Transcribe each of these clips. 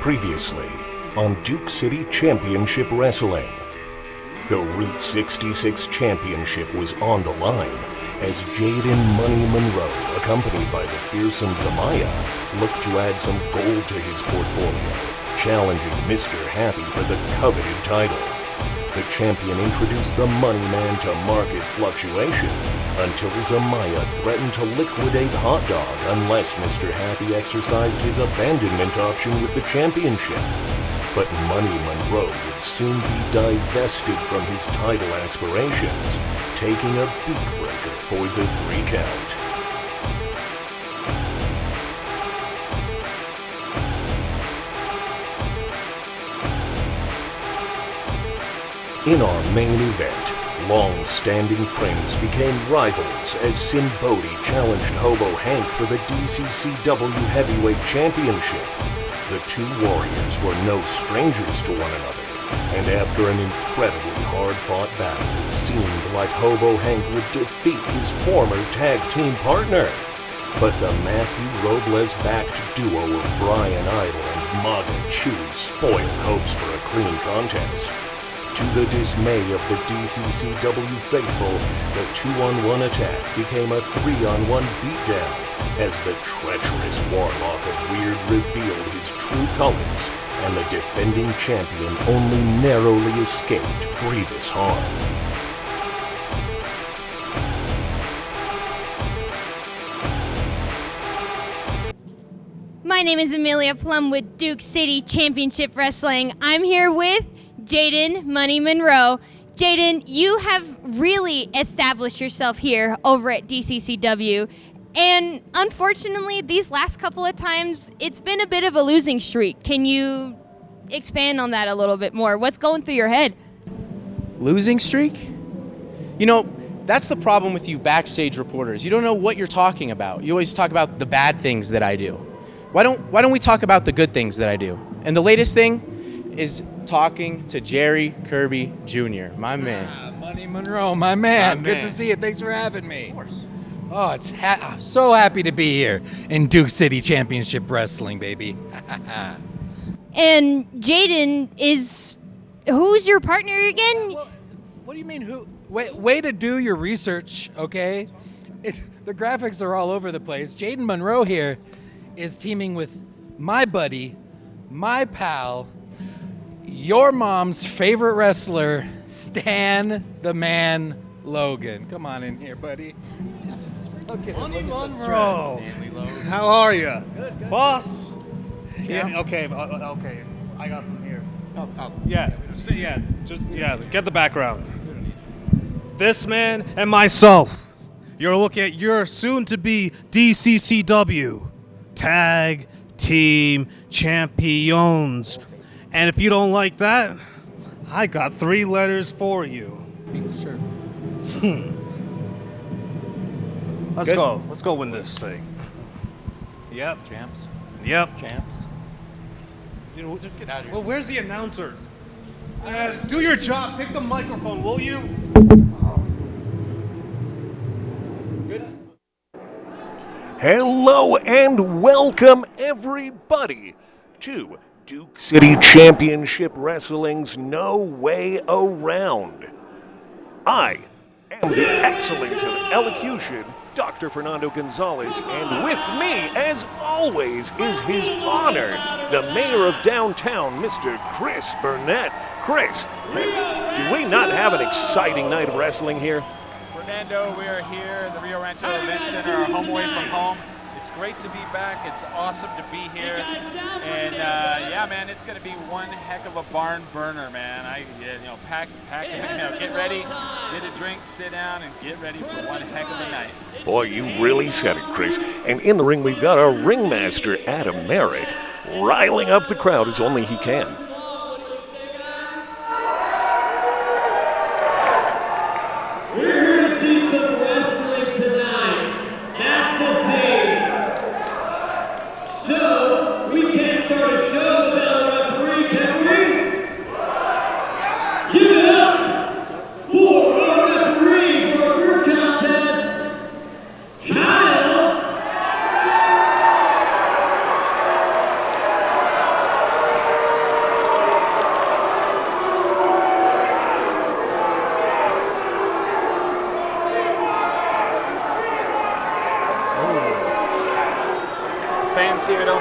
Previously on Duke City Championship Wrestling. The Route 66 Championship was on the line as Jaden Money Monroe, accompanied by the fearsome Zamaya, looked to add some gold to his portfolio, challenging Mr. Happy for the coveted title. The champion introduced the Money Man to market fluctuation until Zamaya threatened to liquidate Hot Dog unless Mr. Happy exercised his abandonment option with the championship. But Money Monroe would soon be divested from his title aspirations, taking a beak breaker for the 3 count. In our main event, long-standing friends became rivals as Sin Bodhi challenged Hobo Hank for the DCCW Heavyweight Championship. The two warriors were no strangers to one another, and after an incredibly hard-fought battle, it seemed like Hobo Hank would defeat his former tag team partner. But the Matthew Robles-backed duo of Brian Idol and Maga Chewy spoiled hopes for a clean contest. To the dismay of the DCCW faithful, the 2-on-1 attack became a 3-on-1 beatdown as the treacherous Warlock of Weird revealed his true colors, and the defending champion only narrowly escaped grievous harm. My name is Amelia Plum with Duke City Championship Wrestling. I'm here with Jaden Money Monroe. Jaden, you have really established yourself here over at DCCW, and unfortunately, these last couple of times, it's been a bit of a losing streak. Can you expand on that a little bit more? What's going through your head? Losing streak? You know, that's the problem with you backstage reporters. You don't know what you're talking about. You always talk about the bad things that I do. Why don't we talk about the good things that I do? And the latest thing is talking to Jerry Kirby Jr., my man. Money Monroe, my man. Good to see you. Thanks for having me. Of course. Oh, I'm so happy to be here in Duke City Championship Wrestling, baby. And Jaden who's your partner again? Well, what do you mean who? Way to do your research, okay? The graphics are all over the place. Jaden Monroe here is teaming with my buddy, my pal, your mom's favorite wrestler, Stan the Man Logan. Come on in here, buddy. Okay, Money Monroe. How are you? Good. Boss. Yeah. Okay. I got them here. Get the background. This man and myself. You're looking at your soon-to-be DCCW Tag Team Champions. And if you don't like that, I got 3 letters for you. Sure. Let's Good. go. Let's go win this thing. Yep. Champs. Yep. Champs. Dude, Just get out of here. well, where's the announcer? Do your job. Take the microphone, will you? Hello and welcome everybody to Duke City Championship Wrestling's No Way Around. I am the excellence of elocution, Dr. Fernando Gonzalez, and with me, as always, is his honor, the mayor of downtown, Mr. Chris Burnett. Chris, do we not have an exciting night of wrestling here? Fernando, we are here at the Rio Rancho Event Center, our home away from home. It's great to be back. It's awesome to be here. And yeah, man, it's going to be one heck of a barn burner, man. Pack, get ready, get a drink, sit down, and get ready for one heck of a night. Boy, you really said it, Chris. And in the ring, we've got our ringmaster, Adam Merrick, riling up the crowd as only he can.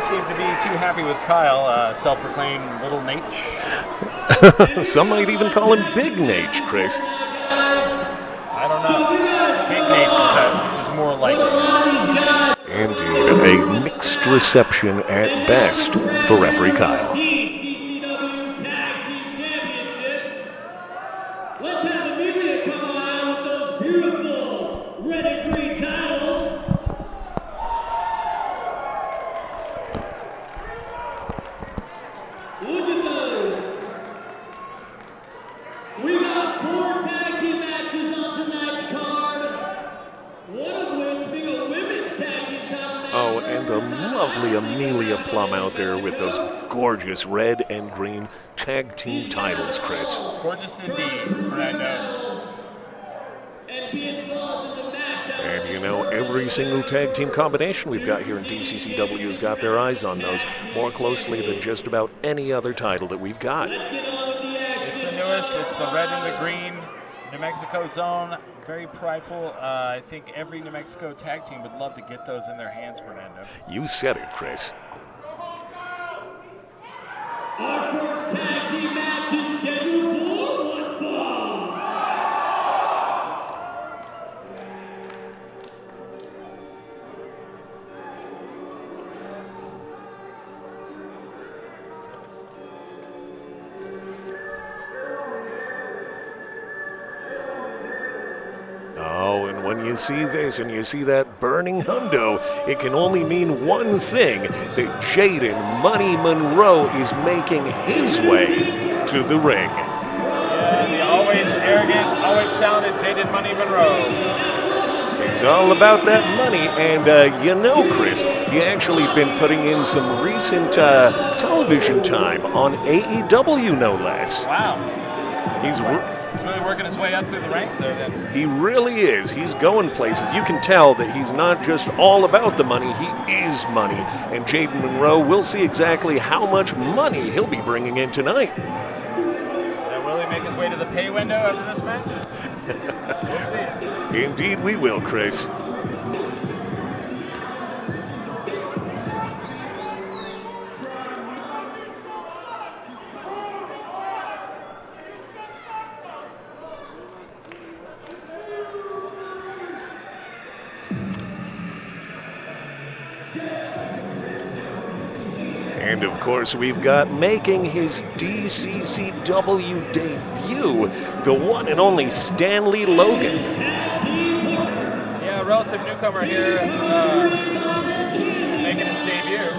seem to be too happy with Kyle, self-proclaimed Little Nate. Some might even call him Big Nate, Chris. I don't know. Big Nate is more likely. Indeed, a mixed reception at best for referee Kyle. DCCW Tag Team Championships. Let's have Amelia come on out with those beautiful red and green titles. Look at those. We got 4 tag team matches on tonight's card. One of which being a women's tag team title match. Oh, and the lovely Amelia Plum out there with those gorgeous red and green tag team titles, Chris. Gorgeous indeed, Fernando. And be involved in the match. And you know, every single tag team combination we've got here in DCCW has got their eyes on those more closely than just about any other title that we've got. Let's get on with the action. It's the newest. It's the red and the green New Mexico zone. Very prideful. I think every New Mexico tag team would love to get those in their hands, Fernando. You said it, Chris. Our first tag team match is scheduled for one fall. Oh, and when you see this and you see that burning hundo, it can only mean one thing, that Jaden Money Monroe is making his way to the ring. Yeah, the always arrogant, always talented Jaden Money Monroe. He's all about that money, and you know, Chris, he actually been putting in some recent television time on AEW, no less. Wow. He's really working his way up through the ranks there then. He really is. He's going places. You can tell that he's not just all about the money, he is money. And Jaden Monroe, we'll see exactly how much money he'll be bringing in tonight. Now, will he make his way to the pay window after this match? We'll see. Indeed we will, Chris. And of course, we've got making his DCCW debut, the one and only Stanley Logan. Yeah, a relative newcomer here, making his debut.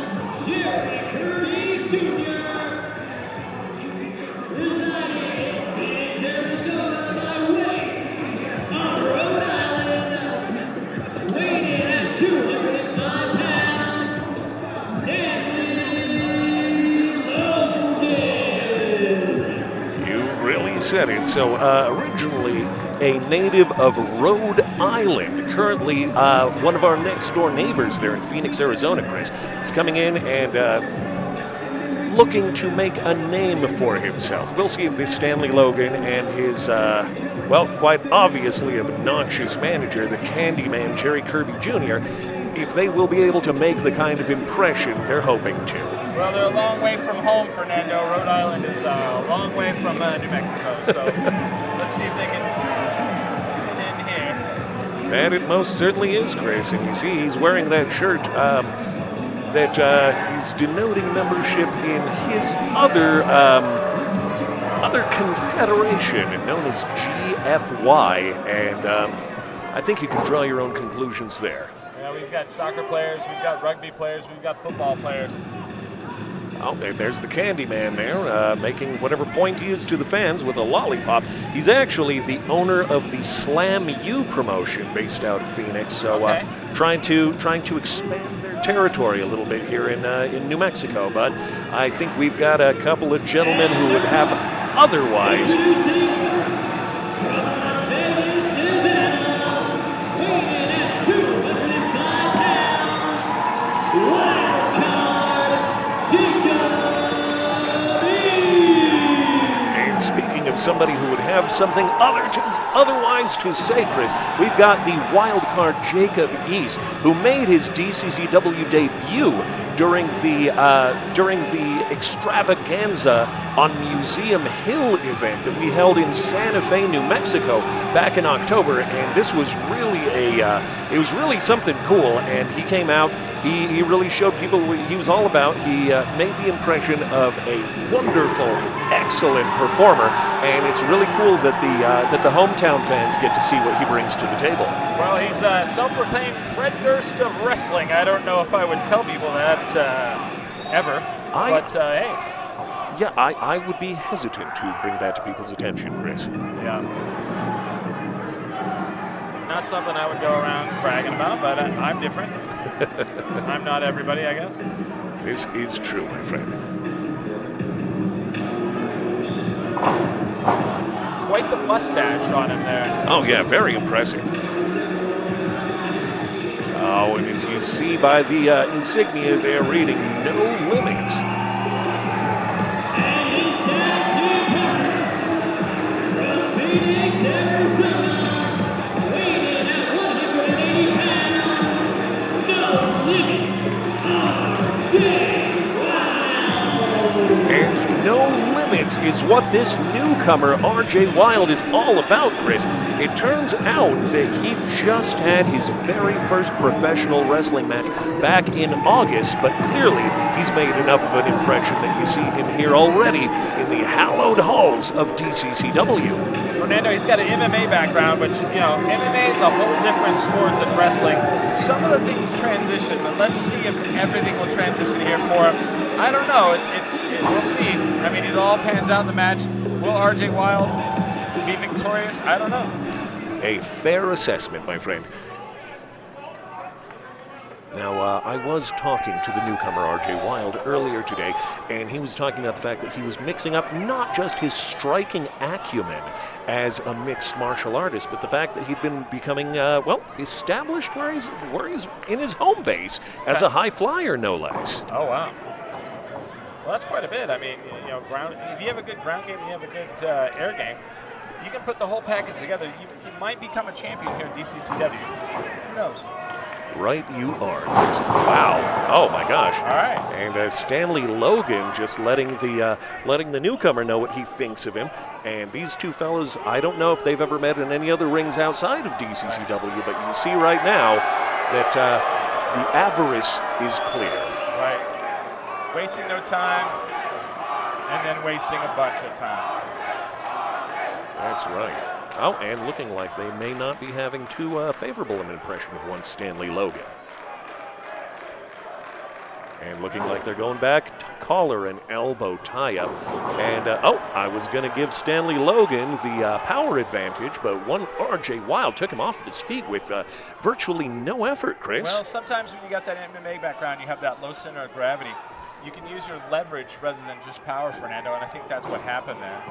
Said it. So originally a native of Rhode Island, currently one of our next door neighbors there in Phoenix, Arizona, Chris, is coming in and looking to make a name for himself. We'll see if this Stanley Logan and his, well, quite obviously obnoxious manager, the Candyman Jerry Kirby Jr., if they will be able to make the kind of impression they're hoping to. Well, they're a long way from home, Fernando. Rhode Island is a long way from New Mexico, so let's see if they can fit in here. That it most certainly is, Chris, and you see he's wearing that shirt that is denoting membership in his other confederation known as GFY, and I think you can draw your own conclusions there. Yeah, we've got soccer players, we've got rugby players, we've got football players. Oh, there's the Candyman there, making whatever point he is to the fans with a lollipop. He's actually the owner of the Slam U promotion based out of Phoenix, so okay. trying to expand their territory a little bit here in New Mexico. But I think we've got a couple of gentlemen who would have otherwise. somebody who would have something otherwise to say, Chris. We've got the Wildcard Jakob East, who made his DCCW debut during the extravaganza on Museum Hill event that we held in Santa Fe, New Mexico, back in October. And this was really it was really something cool. And he came out. He really showed people what he was all about. He made the impression of a wonderful, excellent performer, and it's really cool that the hometown fans get to see what he brings to the table. Well, he's the self-proclaimed Fred Durst of wrestling. I don't know if I would tell people that ever, but hey. Yeah, I would be hesitant to bring that to people's attention, Chris. Yeah. Not something I would go around bragging about, but I'm different. I'm not everybody, I guess. This is true, my friend. Quite the mustache on him there. Oh, yeah, very impressive. Oh, and as you see by the insignia, they're reading No Limits. And his tag team partners from Phoenix, Arizona, weighing in at 180 pounds, No Limits, RJ Wylde. And No Limits is what this newcomer, RJ Wylde, is all about, Chris. It turns out that he just had his very first professional wrestling match back in August, but clearly he's made enough of an impression that you see him here already in the hallowed halls of DCCW. Fernando, he's got an MMA background, which, you know, MMA is a whole different sport than wrestling. Some of the things transition, but let's see if everything will transition here for him. I don't know. We'll see. I mean, it all pans out in the match. Will RJ Wylde be victorious? I don't know. A fair assessment, my friend. Now, I was talking to the newcomer, RJ Wylde, earlier today, and he was talking about the fact that he was mixing up not just his striking acumen as a mixed martial artist, but the fact that he'd been becoming, established where he's in his home base as a high flyer, no less. Oh, wow. Well, that's quite a bit. I mean, you know, if you have a good ground game, you have a good air game, you can put the whole package together. You might become a champion here in DCCW. Who knows? Right you are, Chris. Wow. Oh, my gosh. All right. And Stanley Logan just letting the newcomer know what he thinks of him. And these two fellows, I don't know if they've ever met in any other rings outside of DCCW, but you see right now that the avarice is clear. Right. Wasting no time, and then wasting a bunch of time. That's right. Oh, and looking like they may not be having too favorable an impression of one Stanley Logan. And looking like they're going back, collar and elbow tie-up. And, I was going to give Stanley Logan the power advantage, but one RJ Wylde took him off of his feet with virtually no effort, Chris. Well, sometimes when you got that MMA background, you have that low center of gravity. You can use your leverage rather than just power, Fernando, and I think that's what happened there.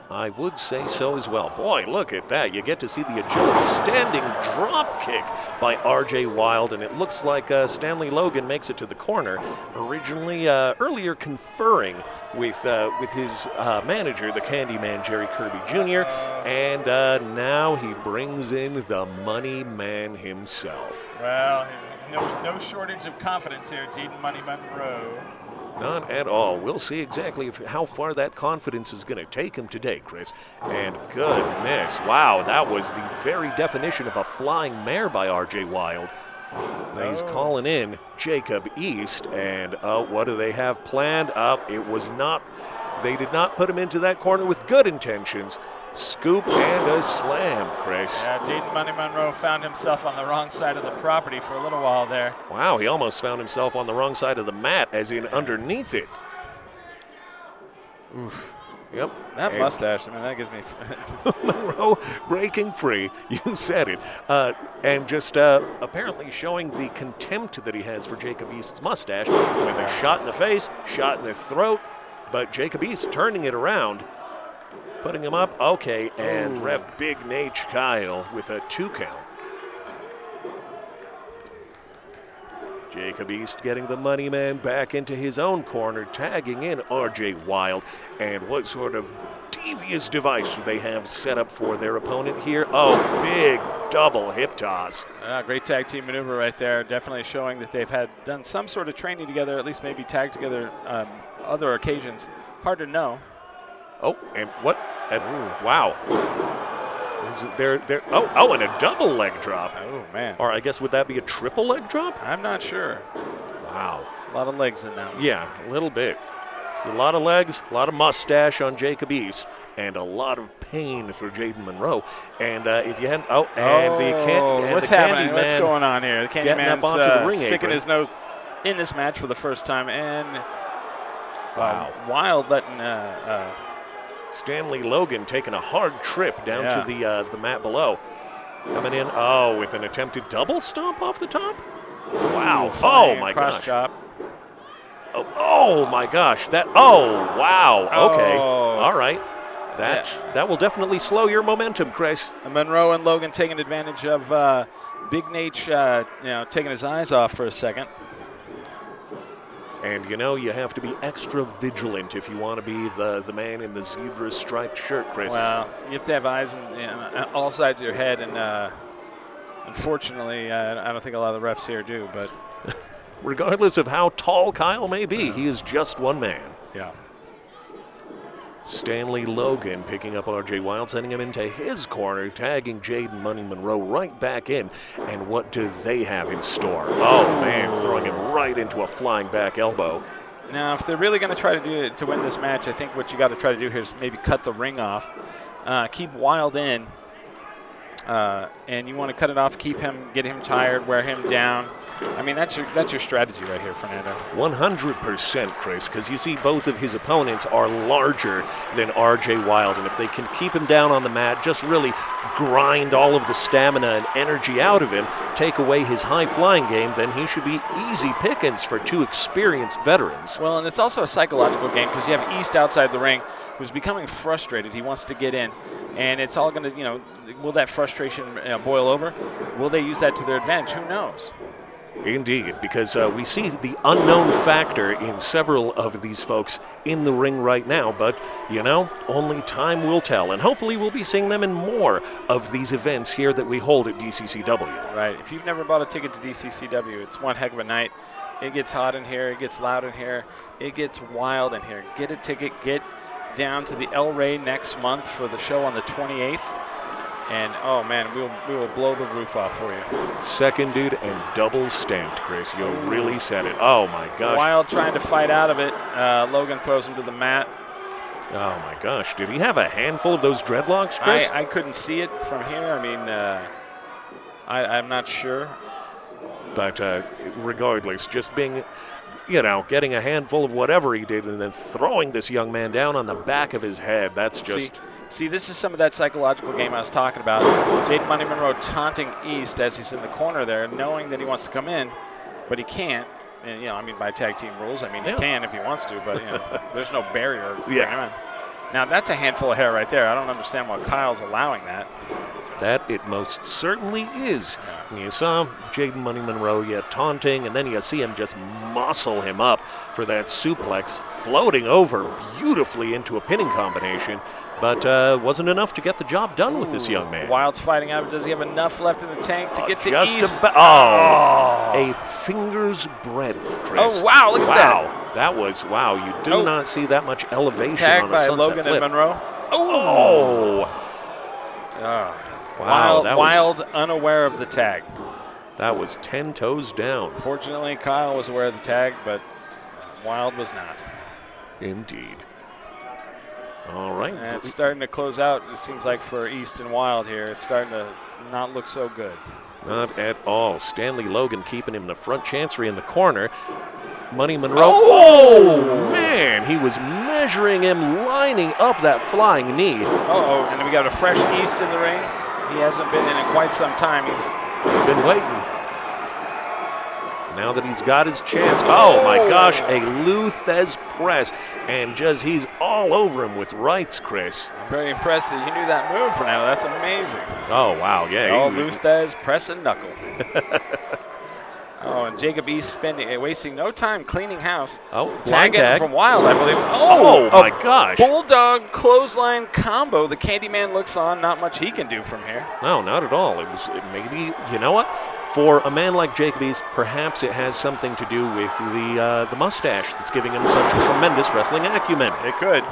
I would say so as well. Boy, look at that. You get to see the agility standing drop kick by RJ Wylde, and it looks like Stanley Logan makes it to the corner, originally earlier conferring with his manager, the Candyman Jerry Kirby Jr., and now he brings in the money man himself. Well, no shortage of confidence here, Jaden Money Monroe. Not at all. We'll see exactly how far that confidence is going to take him today, Chris. And goodness, wow, that was the very definition of a flying mare by RJ Wylde. Now he's calling in Jakob East, and what do they have planned? They did not put him into that corner with good intentions. Scoop and a slam, Chris. Yeah, Jaden Money Monroe found himself on the wrong side of the property for a little while there. Wow, he almost found himself on the wrong side of the mat, as in underneath it. Oof. Yep. That mustache, I mean, that gives me... Monroe breaking free. You said it. And just apparently showing the contempt that he has for Jakob East's mustache with a shot in the face, shot in the throat, but Jakob East turning it around. Putting him up, okay, and ref Big Nate Kyle with a 2 count. Jakob East getting the money man back into his own corner, tagging in RJ Wylde. And what sort of mischievous device they have set up for their opponent here. Oh, big double hip toss. Great tag team maneuver right there. Definitely showing that they've done some sort of training together, at least maybe tagged together other occasions. Hard to know. Oh, and what? Wow. Is it there? Oh, and a double leg drop. Oh, man. Or I guess would that be a triple leg drop? I'm not sure. Wow. A lot of legs in that one. Yeah, a little bit. A lot of legs, a lot of mustache on Jakob East, and a lot of pain for Jaden Monroe. And if you hadn't, what's happening? What's going on here? The Candyman's sticking apron. his nose in this match for the first time, and wow, Wylde letting Stanley Logan taking a hard trip down to the mat below, coming in. With an attempted double stomp off the top. Wow! Oh my cross gosh! Chop. Oh my gosh! Wow! Okay, Oh. all right. That will definitely slow your momentum, Chris. Monroe and Logan taking advantage of Big Nate, taking his eyes off for a second. And you have to be extra vigilant if you want to be the man in the zebra striped shirt, Chris. Well, you have to have eyes on all sides of your head, and unfortunately, I don't think a lot of the refs here do. But regardless of how tall Kyle may be, he is just one man. Yeah. Stanley Logan picking up RJ Wylde, sending him into his corner, tagging Jaden Money Monroe right back in. And what do they have in store? Oh, man, throwing him right into a flying back elbow. Now, if they're really going to try to do it to win this match, I think what you got to try to do here is maybe cut the ring off, keep Wylde in, and you want to cut it off, get him tired, wear him down. I mean, that's your strategy right here, Fernando. 100%, Chris, because you see both of his opponents are larger than RJ Wylde, and if they can keep him down on the mat, just really grind all of the stamina and energy out of him, take away his high-flying game, then he should be easy pickings for two experienced veterans. Well, and it's also a psychological game because you have East outside the ring who's becoming frustrated. He wants to get in, and it's all going to, will that frustration boil over? Will they use that to their advantage? Who knows? Indeed, because we see the unknown factor in several of these folks in the ring right now, but, only time will tell, and hopefully we'll be seeing them in more of these events here that we hold at DCCW. Right. If you've never bought a ticket to DCCW, it's one heck of a night. It gets hot in here. It gets loud in here. It gets wild in here. Get a ticket. Get down to the El Rey next month for the show on the 28th. And, oh, man, we will blow the roof off for you. Seconded and double stamped, Chris. You really said it. Oh, my gosh. Wylde trying to fight out of it. Logan throws him to the mat. Oh, my gosh. Did he have a handful of those dreadlocks, Chris? I couldn't see it from here. I mean, I'm not sure. But regardless, just being, getting a handful of whatever he did and then throwing this young man down on the back of his head, that's just... See, this is some of that psychological game I was talking about. Jaden Money Monroe taunting East as he's in the corner there, knowing that he wants to come in, but he can't. And, by tag team rules, he can if he wants to, but, there's no barrier. Yeah. Now, that's a handful of hair right there. I don't understand why Kyle's allowing that. That it most certainly is. And you saw Jaden Money Monroe taunting, and then you see him just muscle him up for that suplex, floating over beautifully into a pinning combination, but wasn't enough to get the job done with this young man. Wylde's fighting out. Does he have enough left in the tank to get to just East? A finger's breadth, Chris. Oh, wow, look at that. That was, you do not see that much elevation Tagged on a by sunset Logan flip. and Monroe. Wow, Wylde unaware of the tag. That was 10 toes down. Fortunately, Kyle was aware of the tag, but Wylde was not. Indeed. All right. And it's starting to close out, it seems like, for East and Wylde here. It's starting to not look so good. Not at all. Stanley Logan keeping him in the front chancery in the corner. Money Monroe. Oh, man. He was measuring him, lining up that flying knee. And then we got a fresh East in the ring. He hasn't been in quite some time. He's been waiting. Now that he's got his chance. Oh, my gosh. A Luthez press. And he's all over him with rights, Chris. I'm very impressed that he knew that move, Fernando. That's amazing. Oh, wow. Yeah. Luthez press and knuckle. Jakob East wasting no time cleaning house. Oh, tag tag from Wylde, I believe. Oh, my gosh. Bulldog clothesline combo. The Candyman looks on. Not much he can do from here. No, not at all. Maybe, you know what? For a man like Jakob East, perhaps it has something to do with the mustache that's giving him such tremendous wrestling acumen. It could.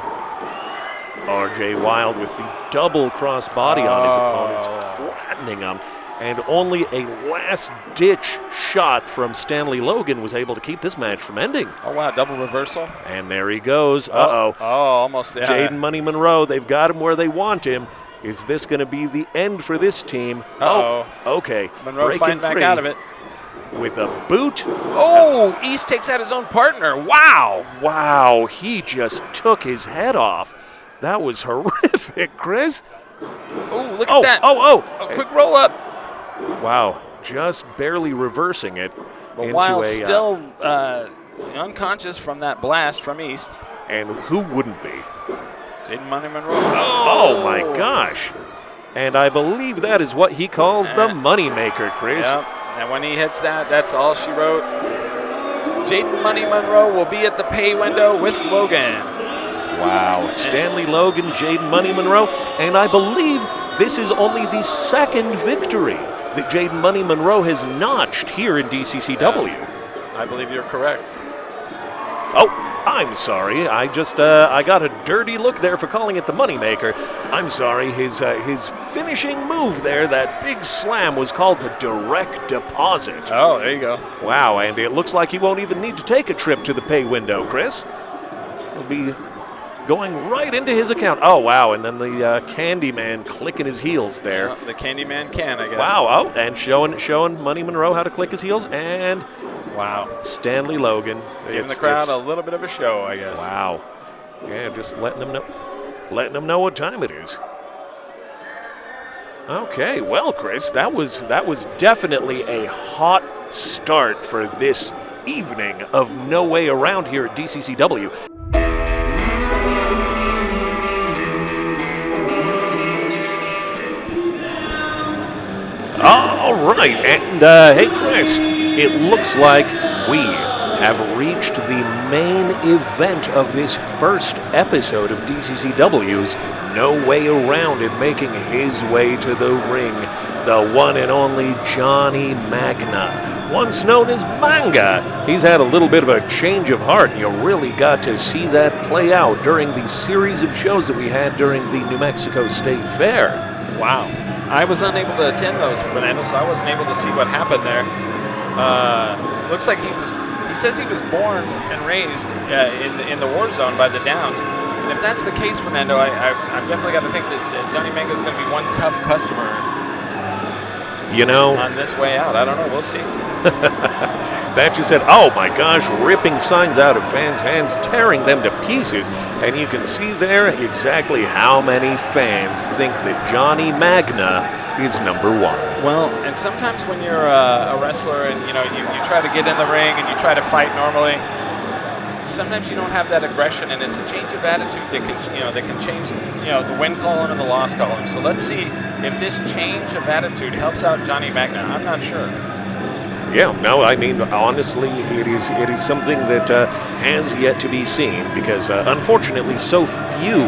R.J. Wylde with the double cross body on his opponents, flattening him. And only a last-ditch shot from Stanley Logan was able to keep this match from ending. Oh, wow, double reversal. And there he goes. Uh-oh. Oh, almost. Yeah. Jaden Money Monroe, they've got him where they want him. Is this going to be the end for this team? Uh-oh. Oh, okay. Monroe breaking fighting back out of it. With a boot. Oh, East takes out his own partner. Wow. Wow, he just took his head off. That was horrific, Chris. Oh, look at that. A quick roll up. Wow, just barely reversing it. But Wylde still unconscious from that blast from East. And who wouldn't be? Jaden Money Monroe. Oh, my gosh. And I believe that is what he calls the moneymaker, Chris. Yep. And when he hits that, that's all she wrote. Jaden Money Monroe will be at the pay window with Logan. Wow. Stanley Logan, Jaden Money Monroe. And I believe this is only the second victory that Jaden Money Monroe has notched here in DCCW. I believe you're correct. Oh, I'm sorry. I got a dirty look there for calling it the moneymaker. I'm sorry. His finishing move there, that big slam, was called the direct deposit. Oh, there you go. Wow, and it looks like he won't even need to take a trip to the pay window, Chris. He'll be going right into his account. Oh, wow, and then the Candyman clicking his heels there. Well, the Candyman can, I guess. Wow, oh, and showing Money Monroe how to click his heels, and wow, Stanley Logan. Giving the crowd a little bit of a show, I guess. Wow. Yeah, just letting them know what time it is. Okay, well, Chris, that was definitely a hot start for this evening of No Way Around here at DCCW. All right, and hey, Chris, it looks like we have reached the main event of this first episode of DCCW's No Way Around, and making his way to the ring, the one and only Johnny Magna, once known as Manga. He's had a little bit of a change of heart, and you really got to see that play out during the series of shows that we had during the New Mexico State Fair. Wow. I was unable to attend those, Fernando, so I wasn't able to see what happened there. Looks like he says he was born and raised in the war zone by the Downs. And if that's the case, Fernando, I've definitely got to think that Johnny Magna is going to be one tough customer. You know, on this way out. I don't know. We'll see. That you said, oh my gosh, ripping signs out of fans' hands, tearing them to pieces. And you can see there exactly how many fans think that Johnny Magna is number one. Well, and sometimes when you're a wrestler and you try to get in the ring and you try to fight normally, sometimes you don't have that aggression, and it's a change of attitude that can change the win column and the loss column. So let's see if this change of attitude helps out Johnny Magna. I'm not sure. Yeah, no, I mean, honestly, it is something that has yet to be seen, because unfortunately so few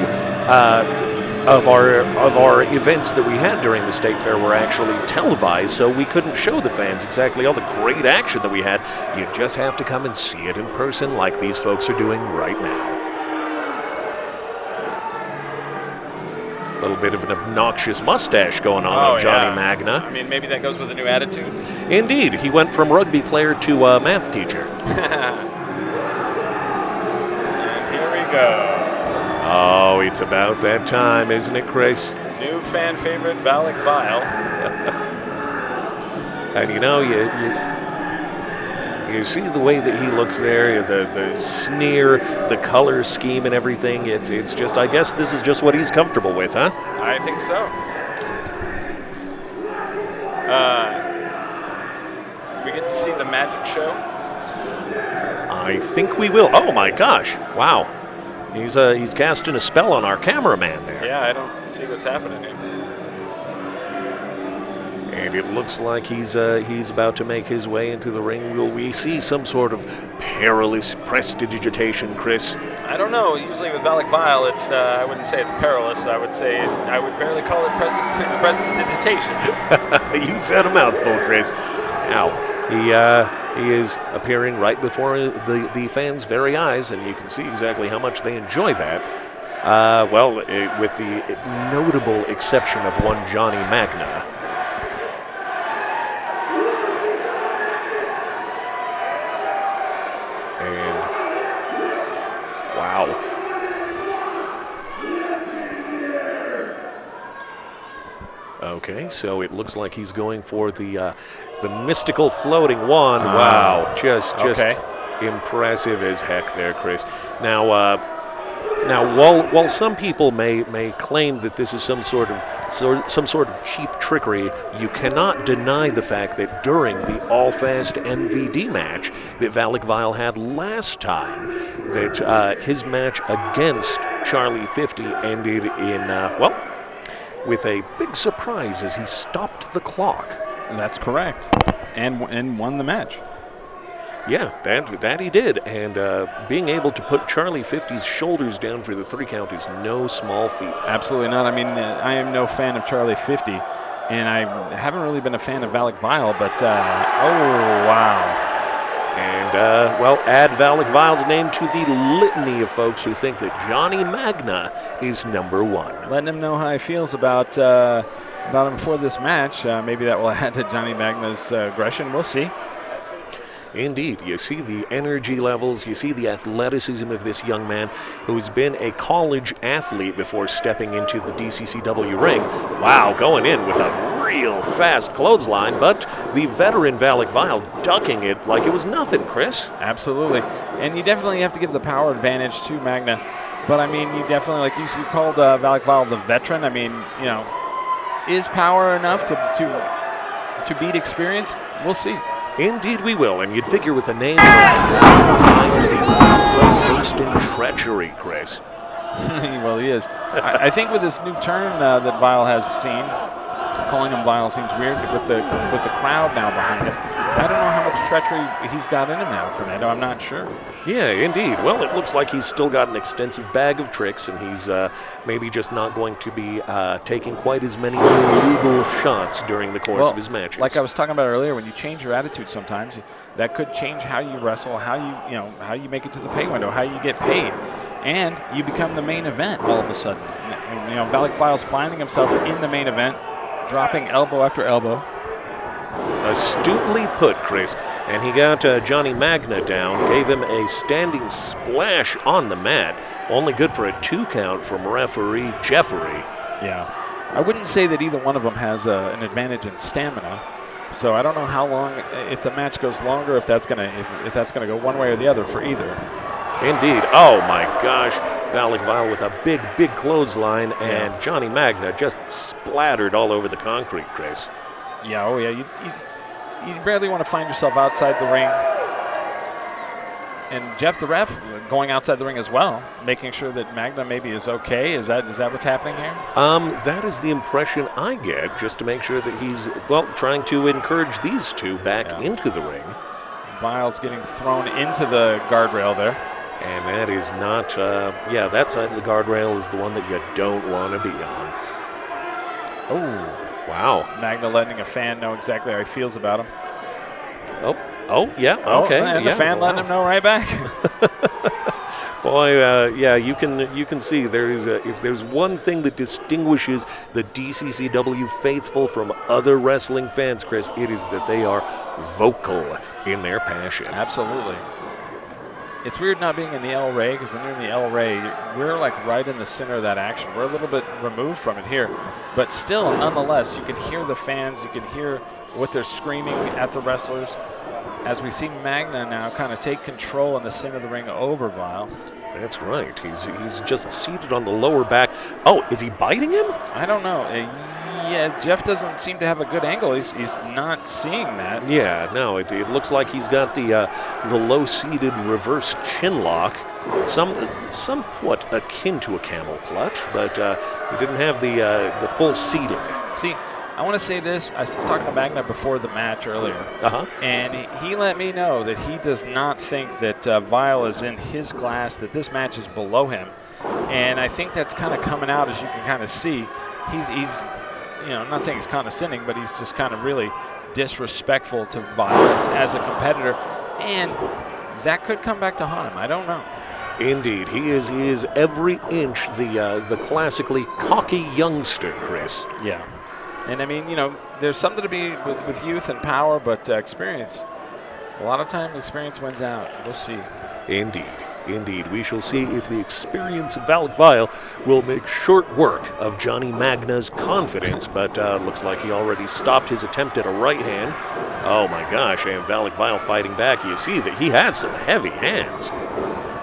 of our events that we had during the State Fair were actually televised, so we couldn't show the fans exactly all the great action that we had. You just have to come and see it in person like these folks are doing right now. A little bit of an obnoxious mustache going on Johnny Magna. I mean, maybe that goes with a new attitude. Indeed, he went from rugby player to math teacher. And here we go. Oh, it's about that time, isn't it, Chris? New fan favorite, Valak Vile. And you see the way that he looks there, the sneer, the color scheme and everything. It's just, I guess this is just what he's comfortable with, huh? I think so. We get to see the magic show. I think we will. Oh my gosh! Wow, he's casting a spell on our cameraman there. Yeah, I don't see what's happening here. And it looks like he's about to make his way into the ring. Will we see some sort of perilous prestidigitation, Chris? I don't know. Usually with Valak Vile, it's I wouldn't say it's perilous. I would barely call it prestidigitation. You said a mouthful, Chris. Now, he is appearing right before the fans' very eyes, and you can see exactly how much they enjoy that. With the notable exception of one Johnny Magna. And wow. Okay, so it looks like he's going for the mystical floating wand. Wow, just impressive as heck there, Chris. Now, while some people may claim that this is some sort of cheap trickery, you cannot deny the fact that during the All Fast MVD match that Valak Vile had last time, that his match against Charlie 50 ended in with a big surprise as he stopped the clock. That's correct, and won the match. Yeah, that he did, and being able to put Charlie 50's shoulders down for the 3 count is no small feat. Absolutely not. I mean, I am no fan of Charlie 50, and I haven't really been a fan of Valak Vile, but oh, wow. And, add Valak Vile's name to the litany of folks who think that Johnny Magna is number 1. Letting him know how he feels about him before this match. Maybe that will add to Johnny Magna's aggression. We'll see. Indeed, you see the energy levels, you see the athleticism of this young man who's been a college athlete before stepping into the DCCW ring. Wow, going in with a real fast clothesline, but the veteran Valak Vile ducking it like it was nothing, Chris. Absolutely, and you definitely have to give the power advantage to Magna, but I mean, you definitely, like you called Valak Vile the veteran. I mean, you know, is power enough to beat experience? We'll see. Indeed we will, and you'd figure with a name well-versed in treachery, Chris. Well, he is. I think with this new turn that Vile has seen, calling him Vile seems weird, with the crowd now behind him. I don't know how much treachery he's got in him now, Fernando. I'm not sure. Yeah, indeed. Well, it looks like he's still got an extensive bag of tricks, and he's maybe just not going to be taking quite as many illegal shots during the course of his matches. Like I was talking about earlier, when you change your attitude sometimes, that could change how you wrestle, how you make it to the pay window, how you get paid. And you become the main event all of a sudden. You know, Valak Vile's finding himself in the main event, dropping elbow after elbow. Astutely put, Chris. And he got Johnny Magna down, gave him a standing splash on the mat. Only good for a 2 count from referee Jeffrey. Yeah. I wouldn't say that either one of them has an advantage in stamina. So I don't know how long, if the match goes longer, if that's gonna go one way or the other for either. Indeed. Oh my gosh. Valak Vile with a big clothesline, and Johnny Magna just splattered all over the concrete, Chris. Yeah, oh yeah. You barely want to find yourself outside the ring. And Jeff, the ref, going outside the ring as well, making sure that Magna maybe is okay. Is that what's happening here? That is the impression I get, just to make sure that he's, trying to encourage these two back into the ring. Vile's getting thrown into the guardrail there. And that is not, that side of the guardrail is the one that you don't want to be on. Oh. Wow. Magna letting a fan know exactly how he feels about him. Oh, yeah, okay. And the fan letting him know right back. Boy, you can see if there's one thing that distinguishes the DCCW faithful from other wrestling fans, Chris, it is that they are vocal in their passion. Absolutely. It's weird not being in the El Rey, because when you're in the El Rey, we're like right in the center of that action. We're a little bit removed from it here. But still, nonetheless, you can hear the fans. You can hear what they're screaming at the wrestlers. As we see Magna now kind of take control in the center of the ring over Vile. That's right. He's just seated on the lower back. Oh, is he biting him? I don't know. Yeah, Jeff doesn't seem to have a good angle. He's not seeing that. Yeah, no, it looks like he's got the low-seated reverse chin lock, somewhat akin to a camel clutch, but he didn't have the full seating. See, I want to say this. I was talking to Magna before the match earlier, and he let me know that he does not think that Vile is in his class, that this match is below him. And I think that's kind of coming out, as you can kind of see. He's I'm not saying he's condescending, but he's just kind of really disrespectful to Vile as a competitor. And that could come back to haunt him. I don't know. Indeed, he is every inch the classically cocky youngster, Chris. Yeah. And I mean, there's something to be with youth and power, but experience. A lot of time, experience wins out. We'll see. Indeed. We shall see if the experience of Valak Vile will make short work of Johnny Magna's confidence, but looks like he already stopped his attempt at a right hand. Oh my gosh, and Valak Vile fighting back. You see that he has some heavy hands.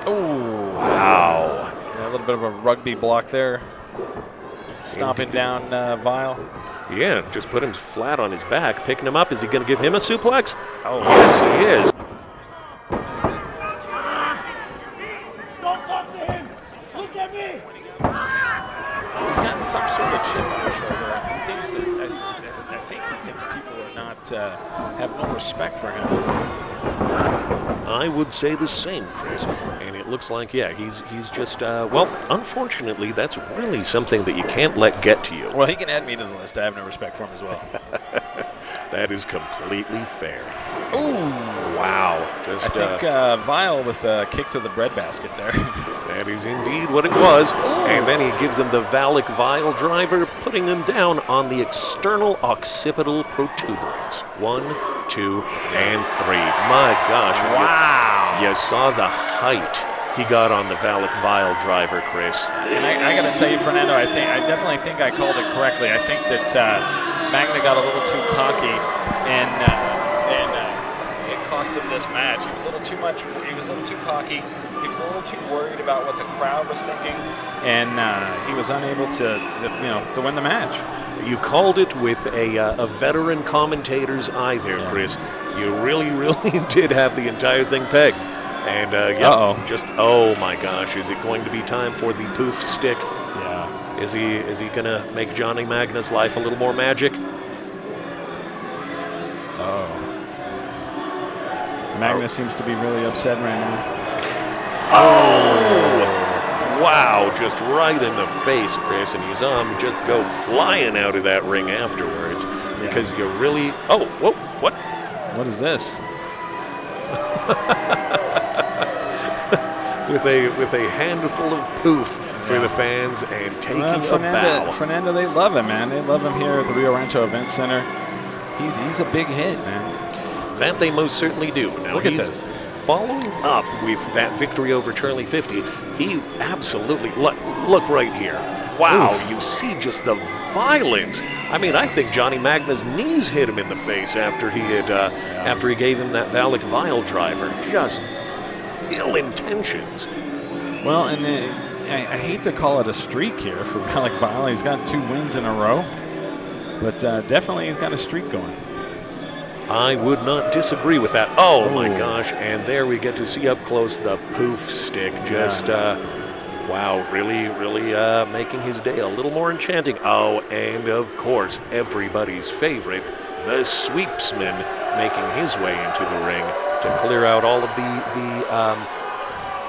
Oh, wow. A little bit of a rugby block there. Stomping down Vile. Yeah, just put him flat on his back, picking him up. Is he going to give him a suplex? Oh, yes, he is. Don't talk to him. Look at me. He's got some sort of chip on his shoulder. He thinks that I think he thinks people are not have no respect for him. I would say the same, Chris. And it looks like, he's just, well, unfortunately, that's really something that you can't let get to you. Well, he can add me to the list. I have no respect for him as well. That is completely fair. Ooh. Wow. I think Vile with a kick to the breadbasket there. That is indeed what it was. Ooh. And then he gives him the Valak Vile driver, putting him down on the external occipital protuberance. 1, 2, and 3. My gosh. Wow. You saw the height he got on the Valak Vile driver, Chris. And I got to tell you, Fernando, I definitely think I called it correctly. I think that Magna got a little too cocky, and it cost him this match. He was a little too much. He was a little too cocky. He was a little too worried about what the crowd was thinking, and he was unable to win the match. You called it with a veteran commentator's eye there, Chris. You really, really did have the entire thing pegged. And oh my gosh, is it going to be time for the poof stick? Yeah. Is he gonna make Johnny Magna's life a little more magic? Oh. Magna seems to be really upset right now. Oh! Wow, just right in the face, Chris, and you saw him just go flying out of that ring afterwards. Because you really what? What is this? with a handful of poof for the fans and taking a bow. Fernando, they love him, man. They love him here at the Rio Rancho Event Center. He's a big hit, man. That they most certainly do. Now look at this. Following up with that victory over Charlie 50, he absolutely look right here. Wow, oof. You see just the violence. I mean, I think Johnny Magna's knees hit him in the face after he gave him that Valak Vile driver. Just ill intentions. Well, and I hate to call it a streak here for Valak Vile. He's got 2 wins in a row, but definitely he's got a streak going. I would not disagree with that. Oh my gosh, and there we get to see up close the poof stick. Just, wow, really making his day a little more enchanting. Oh, and of course, everybody's favorite, the sweepsman, making his way into the ring to clear out all of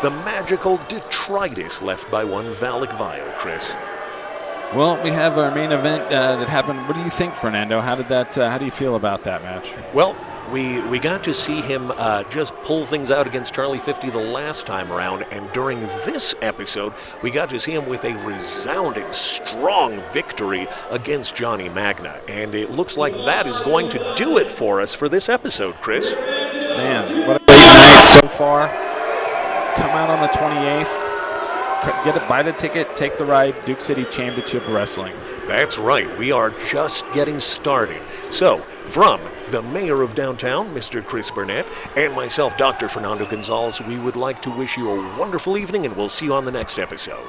the magical detritus left by one Valak Vile, Chris. Well, we have our main event that happened. What do you think, Fernando? How do you feel about that match? Well, we got to see him just pull things out against Charlie 50 the last time around, and during this episode, we got to see him with a resounding, strong victory against Johnny Magna, and it looks like that is going to do it for us for this episode, Chris. Man, what a great night so far. Come out on the 28th. Get it, buy the ticket, take the ride, Duke City Championship Wrestling. That's right. We are just getting started. So, from the mayor of downtown, Mr. Chris Burnett, and myself, Dr. Fernando Gonzalez, we would like to wish you a wonderful evening, and we'll see you on the next episode.